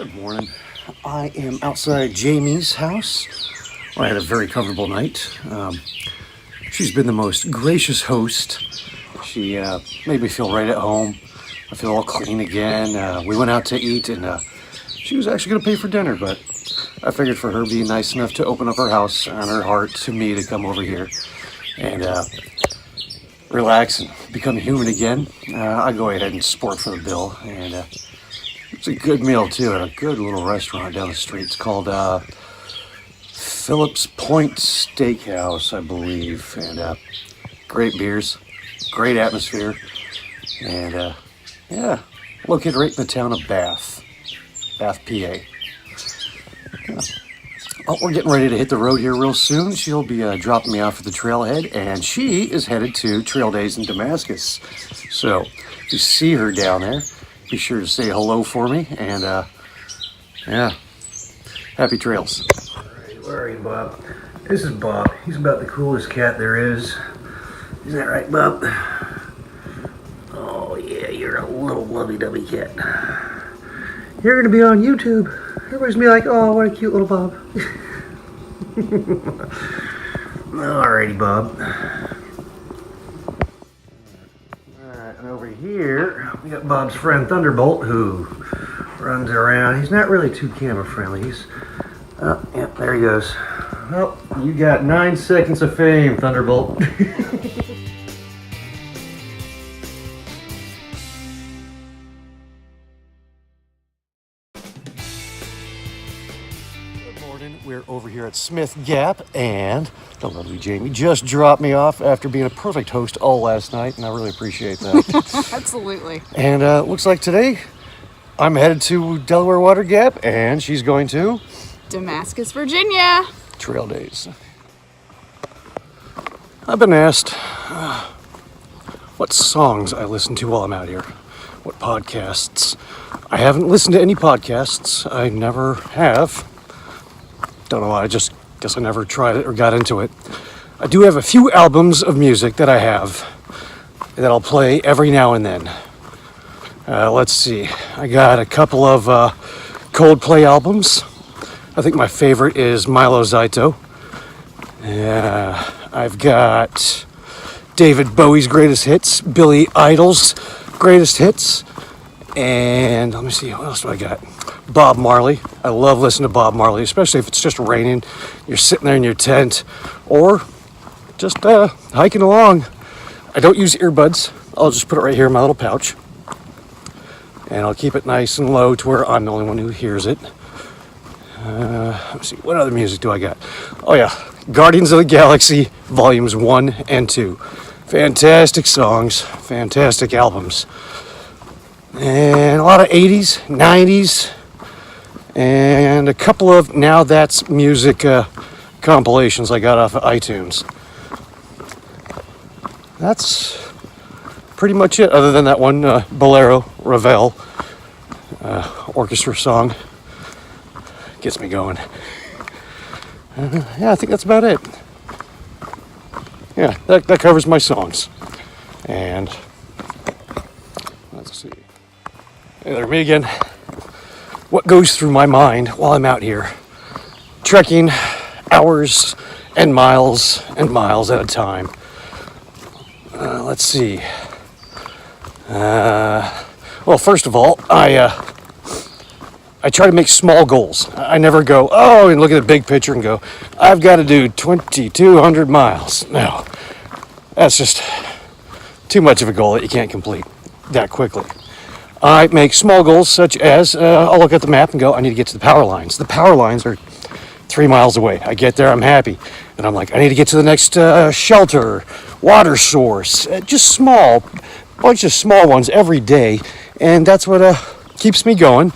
Good morning. I am outside Jamie's house. I had a very comfortable night. She's been the most gracious host. She made me feel right at home. I feel all clean again. We went out to eat, and she was actually going to pay for dinner, but I figured for her being nice enough to open up her house and her heart to me to come over here and relax and become human again, I go ahead and sport for the bill. And it's a good meal too at a good little restaurant down the street. It's called Phillips Point Steakhouse, I believe. And great beers, great atmosphere, and located right in the town of Bath, PA. Yeah. Oh, we're getting ready to hit the road here real soon. She'll be dropping me off at the trailhead, and she is headed to Trail Days in Damascus. So if you see her down there, be sure to say hello for me, and happy trails. All right, where are you, Bob? This is Bob. He's about the coolest cat there is. Isn't that right, Bob? Oh yeah, you're a little lovey-dovey cat. You're gonna be on YouTube. Everybody's gonna be like, oh, what a cute little Bob. Alrighty, Bob. Alright, and over here, we got Bob's friend Thunderbolt, who runs around. He's not really too camera friendly. He's, oh, yep, there he goes. Well, you got 9 seconds of fame, Thunderbolt. We're over here at Smith Gap, and the lovely Jamie just dropped me off after being a perfect host all last night, and I really appreciate that. Absolutely. And looks like today I'm headed to Delaware Water Gap, and she's going to Damascus, Virginia. Trail Days. I've been asked what songs I listen to while I'm out here, what podcasts. I haven't listened to any podcasts. I never have. Don't know why, I just guess I never tried it or got into it. I do have a few albums of music that I have that I'll play every now and then. Let's see, I got a couple of Coldplay albums. I think my favorite is Milo Zaito. I've got David Bowie's greatest hits, Billy Idol's greatest hits, and let me see, what else do I got? Bob Marley. I love listening to Bob Marley, especially if it's just raining. You're sitting there in your tent, or just hiking along. I don't use earbuds. I'll just put it right here in my little pouch, and I'll keep it nice and low to where I'm the only one who hears it. Let's see, what other music do I got? Oh yeah, Guardians of the Galaxy Volumes 1 and 2. Fantastic songs, fantastic albums. And a lot of 80s, 90s, and a couple of Now That's Music compilations I got off of iTunes. That's pretty much it, other than that one Bolero Ravel orchestra song. Gets me going. I think that's about it. Yeah, that covers my songs. And let's see. Hey there, me again. What goes through my mind while I'm out here trekking hours and miles at a time? Let's see. Well, first of all, I try to make small goals. I never go, and look at the big picture and go, I've got to do 2,200 miles. No, that's just too much of a goal that you can't complete that quickly. I make small goals such as, I'll look at the map and go, I need to get to the power lines. The power lines are 3 miles away. I get there, I'm happy. And I'm like, I need to get to the next shelter, water source. Just small, bunch of small ones every day. And that's what keeps me going.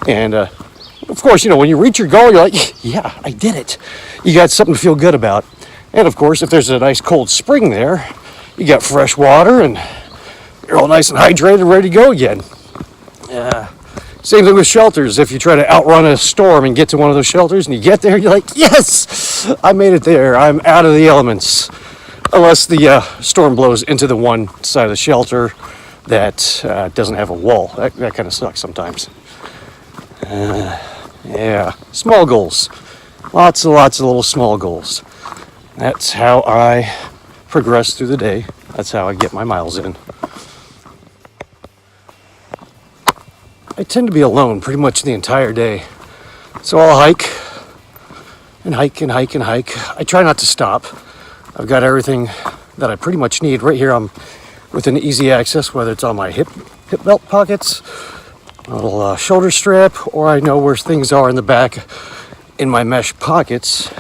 And of course, when you reach your goal, you're like, yeah, I did it. You got something to feel good about. And of course, if there's a nice cold spring there, you got fresh water and you're all nice and hydrated, ready to go again. Same thing with shelters. If you try to outrun a storm and get to one of those shelters and you get there, you're like, yes, I made it there. I'm out of the elements. Unless the storm blows into the one side of the shelter that doesn't have a wall. That kind of sucks sometimes. Yeah, small goals. Lots and lots of little small goals. That's how I progress through the day. That's how I get my miles in. I tend to be alone pretty much the entire day. So I'll hike and hike and hike and hike. I try not to stop. I've got everything that I pretty much need right here. I'm within easy access, whether it's on my hip belt pockets, a little shoulder strap, or I know where things are in the back in my mesh pockets.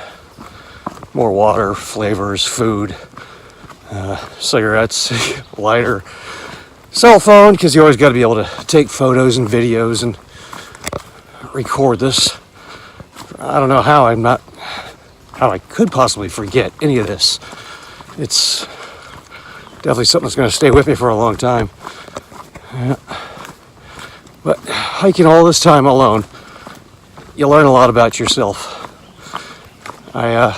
More water, flavors, food, cigarettes, lighter, cell phone, because you always got to be able to take photos and videos and record this. I don't know how I could possibly forget any of this. It's definitely something that's going to stay with me for a long time. But hiking all this time alone, you learn a lot about yourself. I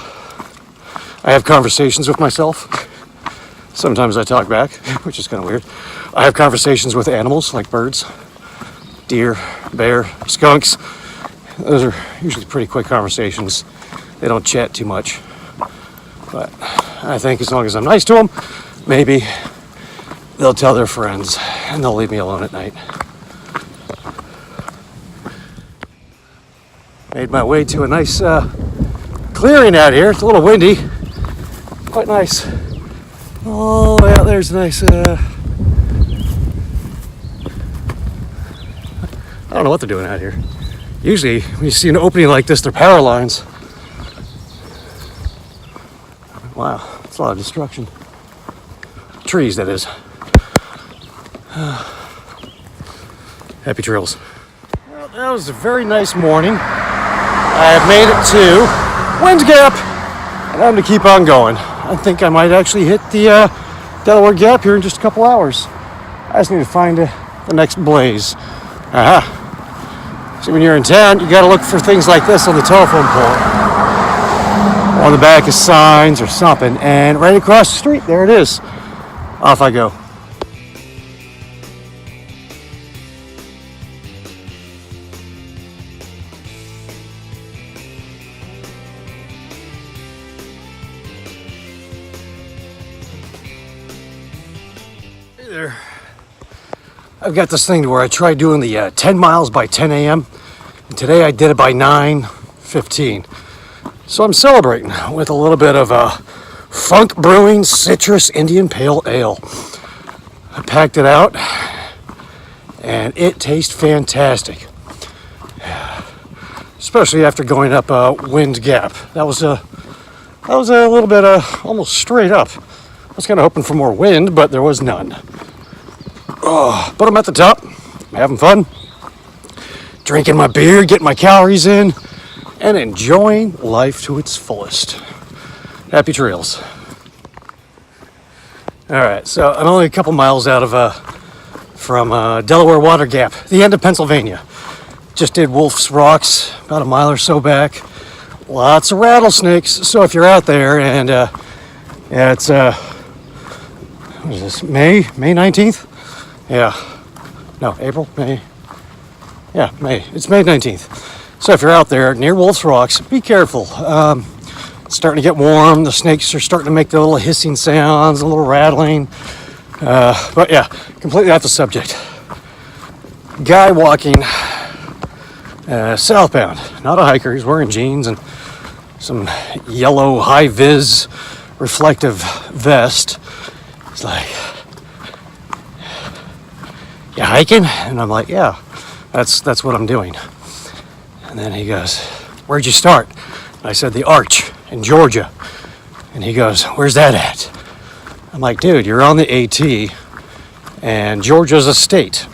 have conversations with myself. Sometimes I talk back, which is kind of weird. I have conversations with animals like birds, deer, bear, skunks. Those are usually pretty quick conversations. They don't chat too much. But I think as long as I'm nice to them, maybe they'll tell their friends and they'll leave me alone at night. Made my way to a nice clearing out here. It's a little windy. Quite nice. Oh, yeah, there's a nice, I don't know what they're doing out here. Usually, when you see an opening like this, they're power lines. Wow, it's a lot of destruction. Trees, that is. Happy trails. Well, that was a very nice morning. I have made it to Wind Gap, and I'm going to keep on going. I think I might actually hit the Delaware Gap here in just a couple hours. I just need to find the next blaze. See, when you're in town, you got to look for things like this on the telephone pole, on the back of signs or something. And right across the street, there it is. Off I go. Hey there. I've got this thing to where I try doing the 10 miles by 10 a.m. And today I did it by 9:15. So I'm celebrating with a little bit of Funk Brewing Citrus Indian Pale Ale. I packed it out and it tastes fantastic. Especially after going up Wind Gap. That was a little bit almost straight up. I was kind of hoping for more wind, but there was none. But I'm at the top, I'm having fun, drinking my beer, getting my calories in, and enjoying life to its fullest. Happy trails. All right, so I'm only a couple miles out of from Delaware Water Gap, the end of Pennsylvania. Just did Wolf's Rocks about a mile or so back. Lots of rattlesnakes. So if you're out there and yeah, it's what is this? May 19th? Yeah. No, April, May. Yeah, May. It's May 19th. So if you're out there near Wolf's Rocks, be careful. It's starting to get warm. The snakes are starting to make the little hissing sounds, a little rattling. But yeah, completely off the subject. Guy walking southbound, not a hiker. He's wearing jeans and some yellow high-vis reflective vest. He's like, "You hiking?" And I'm like, "Yeah, that's what I'm doing." And then he goes, "Where'd you start?" And I said, "The Arch in Georgia." And he goes, "Where's that at?" I'm like, "Dude, you're on the AT, and Georgia's a state."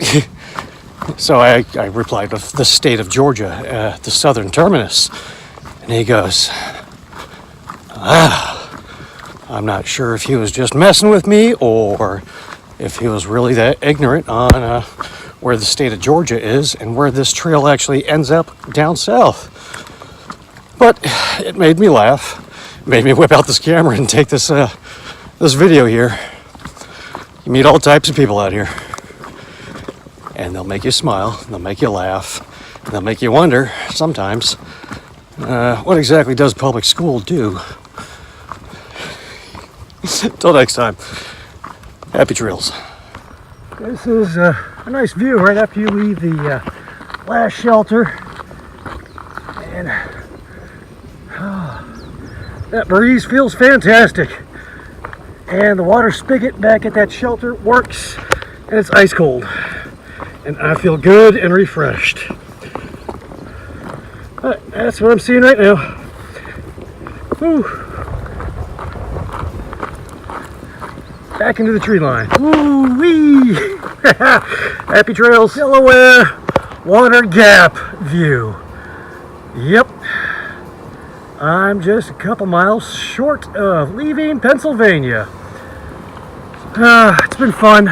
So I replied with the state of Georgia, the southern terminus. And he goes, I'm not sure if he was just messing with me or if he was really that ignorant on where the state of Georgia is and where this trail actually ends up down south. But it made me laugh. It made me whip out this camera and take this video here. You meet all types of people out here. And they'll make you smile, they'll make you laugh, They'll make you wonder sometimes, what exactly does public school do? Till next time, happy trails. This is a nice view right after you leave the last shelter. And that breeze feels fantastic. And the water spigot back at that shelter works, and it's ice cold. And I feel good and refreshed. But that's what I'm seeing right now. Whew. Back into the tree line. Woo-wee! Happy trails, Delaware Water Gap view. Yep. I'm just a couple miles short of leaving Pennsylvania. It's been fun.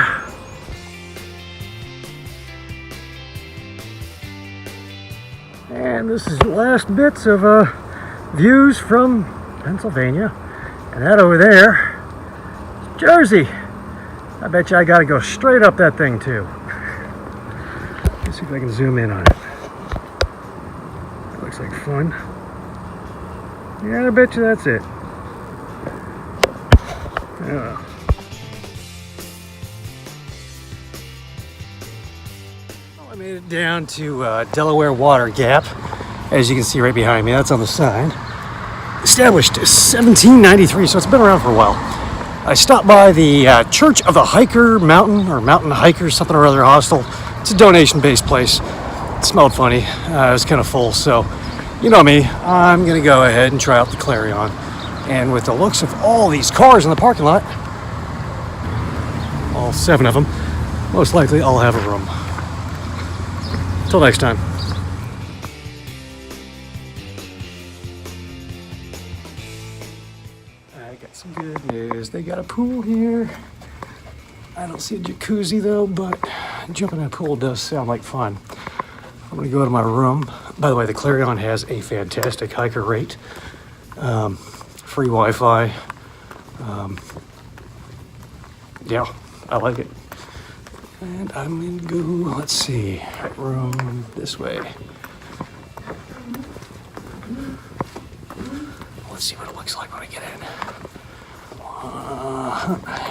And this is the last bits of views from Pennsylvania. And that over there is Jersey. I bet you I gotta go straight up that thing too. Let's see if I can zoom in on it. That looks like fun. Yeah, I bet you that's it. Yeah. Well, I made it down to Delaware Water Gap. As you can see right behind me, that's on the side. Established 1793, so it's been around for a while. I stopped by the Church of the Hiker Mountain, or Mountain Hikers, something or other hostel. It's a donation-based place. It smelled funny. It was kind of full, so you know me, I'm gonna go ahead and try out the Clarion. And with the looks of all these cars in the parking lot, all 7 of them, most likely I'll have a room. Till next time. I got some good news. They got a pool here. I don't see a jacuzzi though, but jumping in a pool does sound like fun. I'm gonna go to my room. By the way, the Clarion has a fantastic hiker rate. Free Wi-Fi. Yeah, I like it. And I'm gonna go, let's see, room this way. Let's see what it looks like when I get in.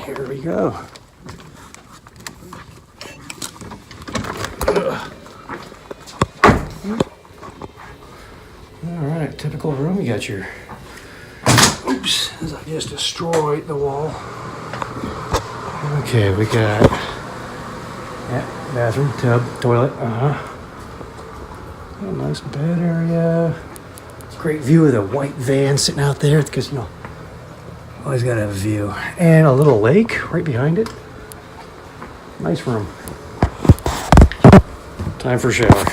Here we go. All right, typical room. You got your, oops, as I just destroyed the wall. Okay, we got, yeah, bathroom, tub, toilet, a nice bed area. Great view of the white van sitting out there, because, you know, always gotta have a view. And a little lake right behind it. Nice room. Time for a shower.